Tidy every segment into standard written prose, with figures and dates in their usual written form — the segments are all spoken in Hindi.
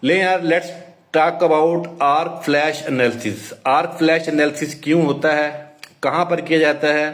ले यार, let's talk about arc flash analysis. Arc flash analysis क्यों होता है, कहां पर किया जाता है,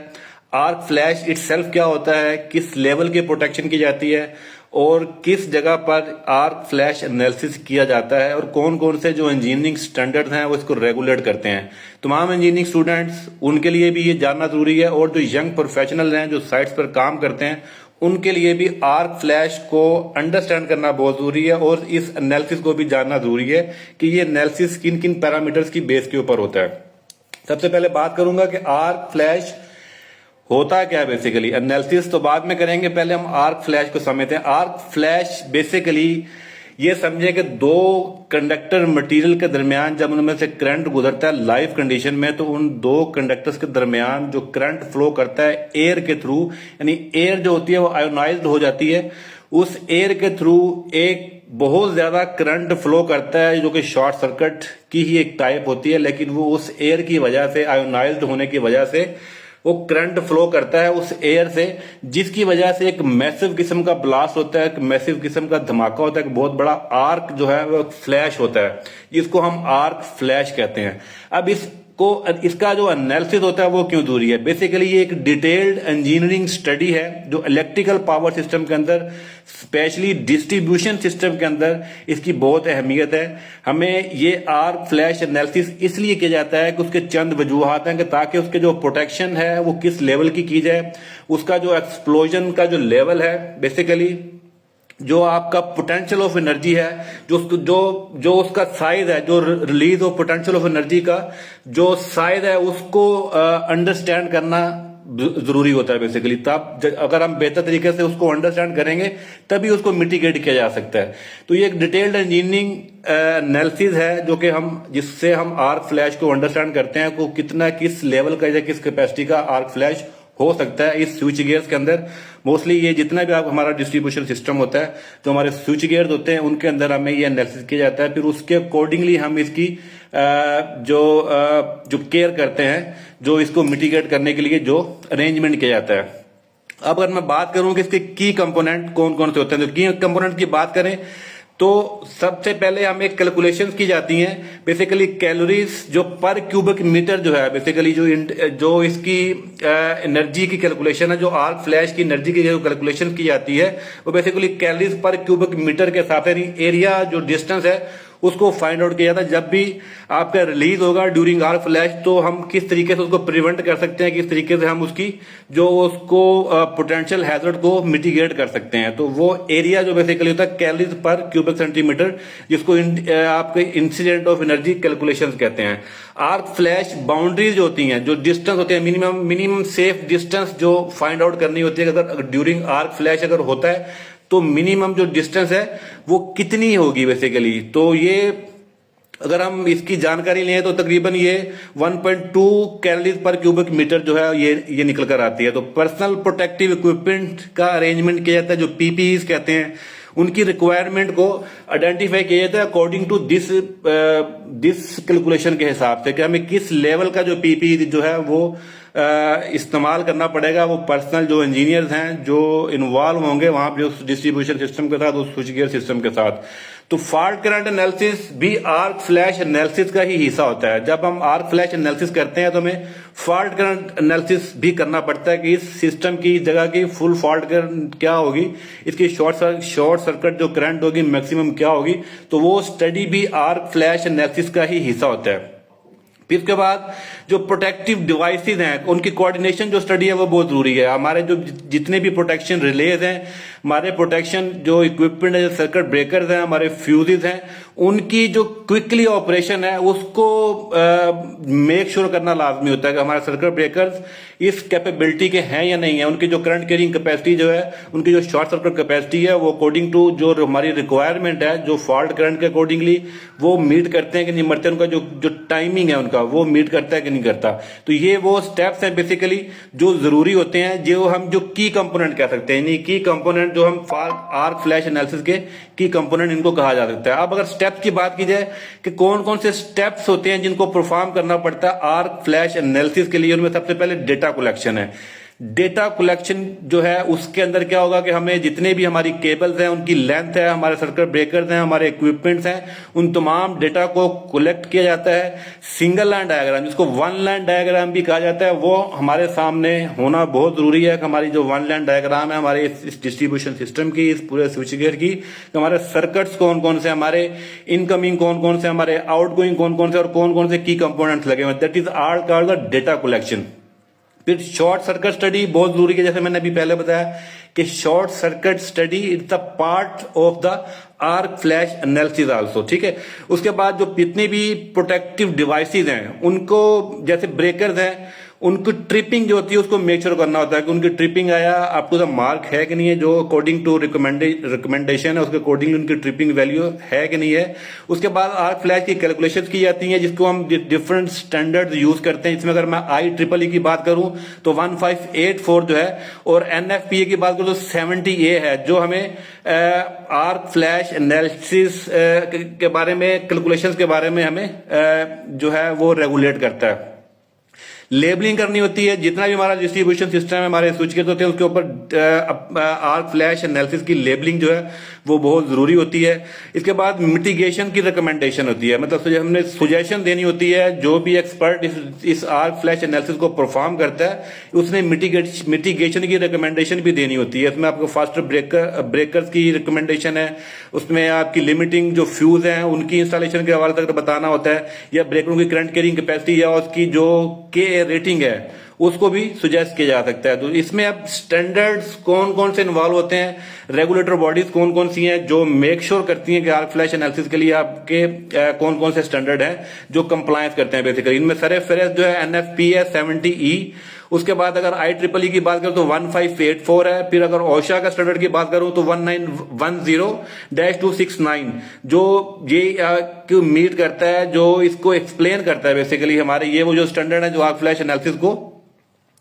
आर्क फ्लैश इटसेल्फ क्या होता है, किस लेवल की प्रोटेक्शन की जाती है और किस जगह पर आर्क फ्लैश एनालिसिस किया जाता है और कौन कौन से जो इंजीनियरिंग स्टैंडर्ड्स हैं वो इसको रेगुलेट करते हैं। तमाम इंजीनियरिंग स्टूडेंट्स, उनके लिए भी ये जानना जरूरी है और जो यंग प्रोफेशनल हैं जो साइट्स पर काम करते हैं उनके लिए भी आर्क फ्लैश को अंडरस्टैंड करना बहुत जरूरी है और इस एनालिसिस को भी जानना जरूरी है कि ये एनालिसिस किन किन पैरामीटर्स की बेस के ऊपर होता है। सबसे पहले बात करूंगा कि आर्क फ्लैश होता क्या है। बेसिकली एनालिसिस तो बाद में करेंगे, पहले हम आर्क फ्लैश को समझते हैं। आर्क फ्लैश बेसिकली ये समझे कि दो कंडक्टर मटेरियल के दरमियान जब उनमें से करंट गुजरता है लाइव कंडीशन में, तो उन दो कंडक्टर्स के दरमियान जो करंट फ्लो करता है एयर के थ्रू, यानी एयर जो होती है वो आयोनाइज्ड हो जाती है, उस एयर के थ्रू एक बहुत ज्यादा करंट फ्लो करता है जो कि शॉर्ट सर्किट की ही एक टाइप होती है, लेकिन वो उस एयर की वजह से, आयोनाइज्ड होने की वजह से वो करंट फ्लो करता है उस एयर से, जिसकी वजह से एक मैसिव किस्म का ब्लास्ट होता है, एक मैसिव किस्म का धमाका होता है, एक बहुत बड़ा आर्क जो है वो फ्लैश होता है, जिसको हम आर्क फ्लैश कहते हैं। अब इसका जो एनालिसिस होता है वो क्यों जरूरी है। बेसिकली ये एक डिटेल्ड इंजीनियरिंग स्टडी है जो इलेक्ट्रिकल पावर सिस्टम के अंदर, स्पेशली डिस्ट्रीब्यूशन सिस्टम के अंदर इसकी बहुत अहमियत है। हमें ये आर्क फ्लैश एनालिसिस इसलिए किया जाता है कि उसके चंद वजूहात हैं कि ताकि उसके जो प्रोटेक्शन है वो किस लेवल की जाए, उसका जो एक्सप्लोजन का जो लेवल है, बेसिकली जो आपका पोटेंशियल ऑफ एनर्जी है, जो उसका साइज है, जो release of potential of energy का जो साइज है उसको अंडरस्टैंड करना जरूरी होता है बेसिकली। तब अगर हम बेहतर तरीके से उसको अंडरस्टैंड करेंगे तभी उसको मिटिगेट किया जा सकता है। तो ये एक डिटेल्ड इंजीनियरिंग एनालिसिस है जो कि जिससे हम आर्क फ्लैश को अंडरस्टैंड करते हैं को कितना, किस लेवल का या किस कैपेसिटी का आर्क फ्लैश हो सकता है इस स्विच गियर्स के अंदर। मोस्टली ये जितना भी हमारा डिस्ट्रीब्यूशन सिस्टम होता है, जो हमारे स्विच गियर्स होते हैं, उनके अंदर हमें ये एनालिसिस किया जाता है। फिर उसके अकॉर्डिंगली हम इसकी जो केयर करते हैं, जो इसको मिटिगेट करने के लिए जो अरेंजमेंट किया जाता है। अब अगर मैं बात करूं कि इसके की कंपोनेंट कौन कौन से होते हैं, तो की कंपोनेंट की बात करें तो सबसे पहले हमें कैलकुलेशन की जाती हैं। बेसिकली कैलोरीज जो पर क्यूबिक मीटर जो है, बेसिकली जो इसकी एनर्जी की कैलकुलेशन है, जो आर्क फ्लैश की एनर्जी की जो कैलकुलेशन की जाती है वो basically calories per cubic metre के साथ, यानी एरिया जो डिस्टेंस है उसको फाइंड आउट किया जाता है। जब भी आपका रिलीज होगा ड्यूरिंग आर्क फ्लैश तो हम किस तरीके से उसको प्रिवेंट कर सकते हैं, किस तरीके से हम उसको पोटेंशियल हैजर्ड को मिटिगेट कर सकते हैं। तो वो एरिया जो बेसिकली होता है कैलोरीज पर क्यूबिक सेंटीमीटर, जिसको आपके इंसिडेंट ऑफ एनर्जी कैलकुलेशंस कहते हैं। आर्क फ्लैश बाउंड्रीज होती हैं, जो डिस्टेंस होते हैं, मिनिमम सेफ डिस्टेंस जो फाइंड आउट करनी होती है अगर ड्यूरिंग आर्क फ्लैश अगर होता है तो मिनिमम जो डिस्टेंस है वो कितनी होगी बेसिकली। तो ये अगर हम इसकी जानकारी लें तो तकरीबन ये 1.2 कैलोरीज पर क्यूबिक मीटर जो है ये निकल कर आती है। तो पर्सनल प्रोटेक्टिव इक्विपमेंट का अरेंजमेंट किया जाता है, जो पीपीईज कहते हैं, उनकी रिक्वायरमेंट को आइडेंटिफाई किया जाता है अकॉर्डिंग टू दिस कैलकुलेशन के हिसाब से कि हमें किस लेवल का जो पीपीई जो है वो इस्तेमाल करना पड़ेगा। वो पर्सनल जो इंजीनियर्स हैं जो इन्वॉल्व होंगे वहां पे उस डिस्ट्रीब्यूशन सिस्टम के साथ, उस स्विच गियर सिस्टम के साथ। तो फॉल्ट करंट एनालिसिस भी आर्क फ्लैश एनालिसिस का ही हिस्सा होता है। जब हम आर्क फ्लैश एनालिसिस करते हैं तो हमें फॉल्ट करंट एनालिसिस भी करना पड़ता है कि इस सिस्टम की जगह की फुल फॉल्ट करंट क्या होगी, इसकी शॉर्ट सर्किट जो करंट होगी मैक्सिमम क्या होगी। तो वो स्टडी भी आर्क फ्लैश एनालिसिस का ही हिस्सा होता है। फिर इसके बाद जो प्रोटेक्टिव डिवाइसेस हैं उनकी कोऑर्डिनेशन जो स्टडी है वो बहुत जरूरी है। हमारे जो जितने भी प्रोटेक्शन रिलेज हैं, हमारे प्रोटेक्शन जो इक्विपमेंट है, सर्किट ब्रेकर्स हैं, हमारे फ्यूजेस हैं, उनकी जो क्विकली ऑपरेशन है उसको मेक श्योर करना लाजमी होता है कि हमारे सर्किट ब्रेकर्स इस कैपेबिलिटी के हैं या नहीं है। उनकी जो करंट कैरिंग कैपेसिटी जो है, उनकी जो शॉर्ट सर्किट कैपेसिटी है वो अकॉर्डिंग टू जो हमारी रिक्वायरमेंट है, जो फॉल्ट करंट के अकॉर्डिंगली वो मीट करते हैं कि नहीं मरते, उनका जो टाइमिंग है उनका वो मीट करता है कि नहीं करता। तो ये वो स्टेप्स हैं बेसिकली जो जरूरी होते हैं, जो हम जो की कंपोनेंट कह सकते हैं। की कंपोनेंट जो हम आर्क फ्लैश एनालिसिस के की कंपोनेंट इनको कहा जा सकता है। अब अगर स्टेप्स की बात की जाए कि कौन कौन से स्टेप्स होते हैं जिनको परफॉर्म करना पड़ता है आर्क फ्लैश एनालिसिस के लिए, उनमें सबसे पहले डेटा कलेक्शन है। डेटा कलेक्शन जो है उसके अंदर क्या होगा कि हमें जितने भी हमारी केबल्स हैं, उनकी लेंथ है, हमारे सर्किट ब्रेकर्स हैं, हमारे इक्विपमेंट्स हैं, उन तमाम डेटा को कलेक्ट किया जाता है। सिंगल लाइन डायग्राम, जिसको वन लाइन डायग्राम भी कहा जाता है, वो हमारे सामने होना बहुत जरूरी है कि हमारी जो वन लाइन डायग्राम है हमारे इस डिस्ट्रीब्यूशन सिस्टम की, इस पूरे स्विच गियर की, हमारे सर्किट्स कौन कौन से, हमारे इनकमिंग कौन कौन से, हमारे आउटगोइंग कौन कौन से और कौन कौन से की कंपोनेंट्स लगे हुए, that is all called the data collection. फिर शॉर्ट सर्किट स्टडी बहुत जरूरी है, जैसे मैंने अभी पहले बताया कि short circuit study is the part of the arc flash analysis also, ठीक है। उसके बाद जो जितनी भी प्रोटेक्टिव डिवाइसेस हैं, उनको जैसे ब्रेकर्स हैं, उनकी ट्रिपिंग जो होती है उसको मेक श्योर करना होता है कि उनकी ट्रिपिंग आया आपको द मार्क है कि नहीं है, जो अकॉर्डिंग टू रिकमेंडेशन है उसके अकॉर्डिंग उनकी ट्रिपिंग वैल्यू है कि नहीं है। उसके बाद आर्क फ्लैश की कैलकुलेशन की जाती है, जिसको हम डिफरेंट स्टैंडर्ड यूज करते हैं। इसमें अगर मैं IEEE की बात करूं तो 1584 जो है, और NFPA की बात करूं तो 70A है, जो हमें आर्क फ्लैश एनालिसिस के बारे में, कैलकुलेशंस के बारे में हमें जो है वो रेगुलेट करता है। लेबलिंग करनी होती है, जितना भी हमारा डिस्ट्रीब्यूशन सिस्टम है, हमारे स्विच गेट होते हैं, उसके ऊपर आर्क फ्लैश एनालिसिस की लेबलिंग जो है वो बहुत जरूरी होती है। इसके बाद मिटिगेशन की रिकमेंडेशन होती है, मतलब हमने सुजेशन देनी होती है, जो भी एक्सपर्ट इस आर्क फ्लैश एनालिसिस को परफॉर्म करता है उसने मिटिगेशन की रिकमेंडेशन भी देनी होती है। इसमें आपको फास्टर ब्रेकर्स की रिकमेंडेशन है, उसमें आपकी लिमिटिंग जो फ्यूज है उनकी इंस्टॉलेशन के हवाले तक बताना होता है, या ब्रेकरों की करंट कैरिंग कैपेसिटी या उसकी जो के रेटिंग है उसको भी सुजेस्ट किया जा सकता है। तो इसमें अब स्टैंडर्ड्स कौन कौन से इन्वॉल्व होते हैं, रेगुलेटर बॉडीज कौन कौन सी हैं जो मेक श्योर करती हैं कि आर्क फ्लैश एनालिसिस के लिए आपके कौन कौन से स्टैंडर्ड हैं जो कंप्लायंस करते हैं बेसिकली। इनमें सर फेरेस्ट जो है NFPA 70E, उसके बाद अगर IEEE की बात करूं तो 1584 है, फिर अगर ओशा का स्टैंडर्ड की बात करूं तो 1910-269 जो ये मीट करता है, जो इसको एक्सप्लेन करता है बेसिकली हमारे ये वो जो स्टैंडर्ड है जो आर्क फ्लैश एनालिसिस को।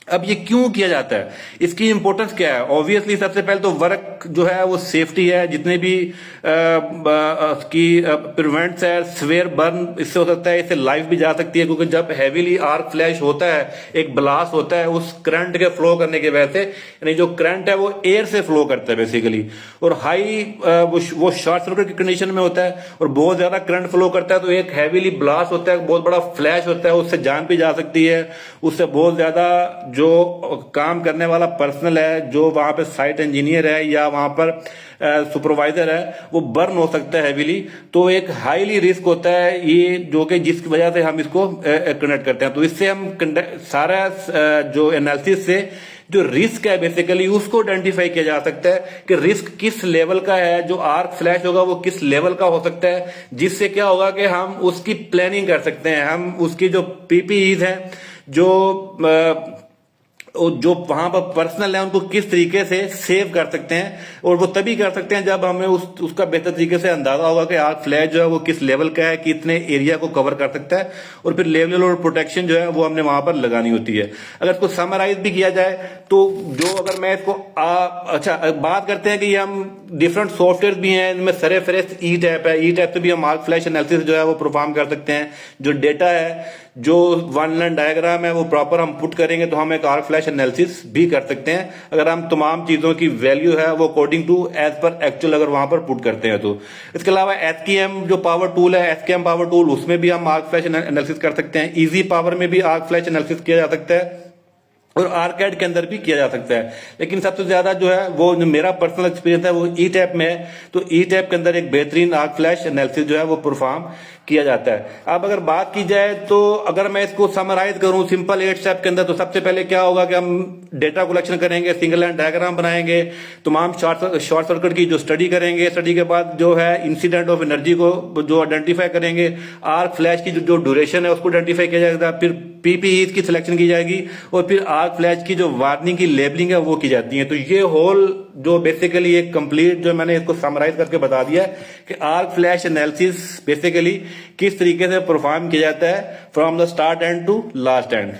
अब ये क्यों किया जाता है, इसकी इंपॉर्टेंस क्या है? ऑब्वियसली सबसे पहले तो वर्क जो है वो सेफ्टी है, जितने भी की प्रिवेंट्स है स्वेयर बर्न, इससे हो सकता है, इससे लाइफ भी जा सकती है, क्योंकि जब हैवीली आर्क फ्लैश होता है, एक ब्लास्ट होता है, उस करंट के फ्लो करने की वजह से, यानी जो करंट है वो एयर से फ्लो करता है बेसिकली, और हाई वो शॉर्ट सर्किट की कंडीशन में होता है और बहुत ज्यादा करंट फ्लो करता है, तो एक हैवीली ब्लास्ट होता है, बहुत बड़ा फ्लैश होता है, उससे जान भी जा सकती है, उससे बहुत ज्यादा जो काम करने वाला पर्सनल है, जो वहां पे साइट इंजीनियर है या वहां पर सुपरवाइजर है, वो बर्न हो सकता है हैवीली। तो एक हाईली रिस्क होता है ये, जो कि जिसकी वजह से हम इसको कंडक्ट करते हैं। तो इससे हम सारा जो एनालिसिस से जो रिस्क है बेसिकली उसको आइडेंटिफाई किया जा सकता है कि रिस्क किस लेवल का है, जो आर्क फ्लैश होगा वो किस लेवल का हो सकता है, जिससे क्या होगा कि हम उसकी प्लानिंग कर सकते हैं, हम उसकी जो PPEs हैं, जो वहां पर पर्सनल है, उनको किस तरीके से सेव कर सकते हैं, और वो तभी कर सकते हैं जब हमें उसका बेहतर तरीके से अंदाजा होगा कि आर्क फ्लैश जो है वो किस लेवल का है, कितने एरिया को कवर कर सकता है, और फिर लेवल और प्रोटेक्शन जो है वो हमने वहां पर लगानी होती है। अगर इसको समराइज भी किया जाए तो जो अगर मैं इसको अच्छा बात करते हैं कि हम डिफरेंट सॉफ्टवेयर भी हैं, इनमें सरे फेरेस्ट E-टैप है, E-टैप से भी हम आर्क फ्लैश एनालिसिस जो है वो परफॉर्म कर सकते हैं। जो डेटा है, जो वन लाइन डायग्राम है, वो प्रॉपर हम पुट करेंगे तो हम एक आर्क फ्लैश एनालिसिस भी कर सकते हैं, अगर हम तमाम चीजों की वैल्यू है वो अकॉर्डिंग टू एज पर एक्चुअल अगर वहां पर पुट करते हैं तो। इसके अलावा SKM जो पावर टूल है, SKM पावर टूल, उसमें भी हम आर्क फ्लैश एनालिसिस कर सकते हैं। इजी पावर में भी आर्क फ्लैश एनालिसिस किया जा सकता है, और आर्कैड के अंदर भी किया जा सकता है। लेकिन सबसे ज्यादा जो है वो जो मेरा पर्सनल एक्सपीरियंस है वो E-टैप में है, तो E-टैप के अंदर एक बेहतरीन आर्क फ्लैश एनालिसिस जो है वो परफॉर्म किया जाता है। अब अगर बात की जाए तो अगर मैं इसको समराइज करूं सिंपल 8 स्टेप के अंदर, तो सबसे पहले क्या होगा कि हम डेटा कलेक्शन करेंगे, सिंगल लाइन डायग्राम बनाएंगे, तमाम शॉर्ट सर्किट की जो स्टडी करेंगे, स्टडी के बाद जो है इंसिडेंट ऑफ एनर्जी को जो आइडेंटिफाई करेंगे, आर्क फ्लैश की जो ड्यूरेशन है उसको आइडेंटिफाई किया जाएगा, फिर PPEs की सिलेक्शन की जाएगी, और फिर आर्क फ्लैश की जो वार्निंग की लेबलिंग है वो की जाती है। तो ये होल जो बेसिकली एक कंप्लीट जो मैंने इसको समराइज करके बता दिया कि आर्क फ्लैश एनालिसिस बेसिकली किस तरीके से परफॉर्म किया जाता है from the start end to last and.